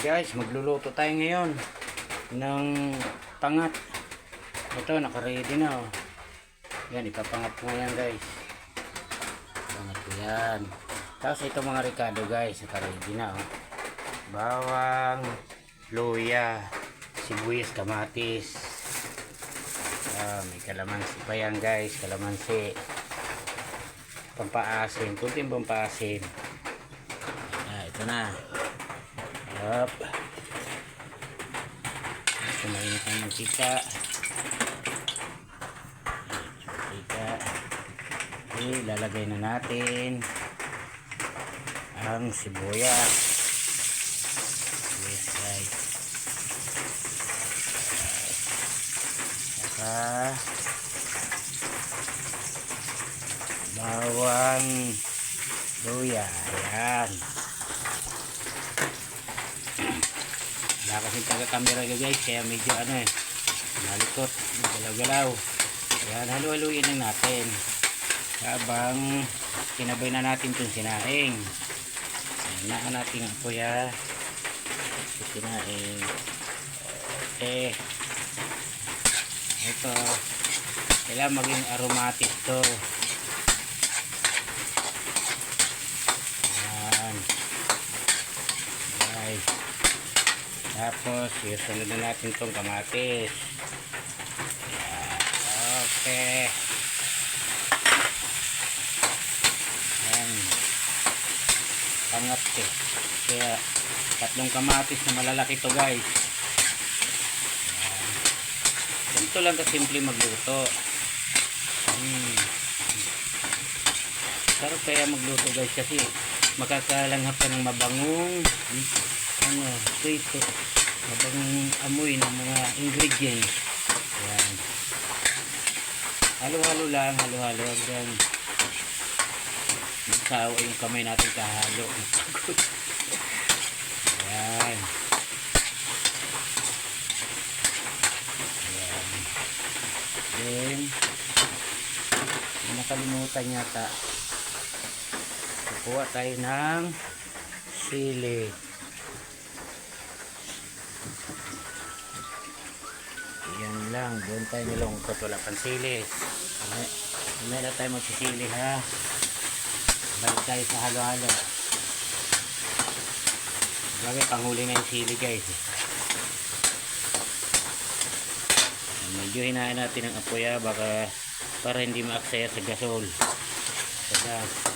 Guys, magluluto tayo ngayon ng pangat. Ito, naka-ready na oh. Yan, ipapangat ko yan guys. Pangat ko yan. Tapos ito mga ricado guys, naka-ready na oh. Bawang, luya, sibuyas, kamatis. May kalamansi pa yan guys, kalamansi. Pampaasim, kunting pampaasim. Ito na. Yup. Mainit ang mantika. Lalagay na natin ang sibuyas. Yes guys. Saka bawang, luya. Ayan. Wala kasing taga-camera guys, kaya medyo malikot, galaw-galaw. Ayan, halu-haluin lang natin habang kinabay na natin itong sinaing. Hinaan natin ang kuya sinaing. Okay, ito kailangan maging aromatic to. Ayan guys. Tapos isunod na natin itong kamatis. Okay. Ayan. Pangat eh. Kaya tatlong kamatis na malalaki to guys. Ganito lang kasimple magluto. Sarap kaya magluto guys kasi makakalanghap ka ng mabangong mabangong amoy ng mga ingredients. Ayan. Halo-halo lang, halo-halo hanggang magsawa yung kamay natin kahalo. Ayan. Ayan. Then nakalimutan yata, kukuha tayo ng sili. Yan lang, doon tayo nilungkot, wala pang sili. May na tayo magsisili ha. Balik tayo sa halo-halo. Bagay, panghuli na yung sili guys. Medyo hinaan natin ang apoy baka para hindi maaksaya sa gasol. Sa gas.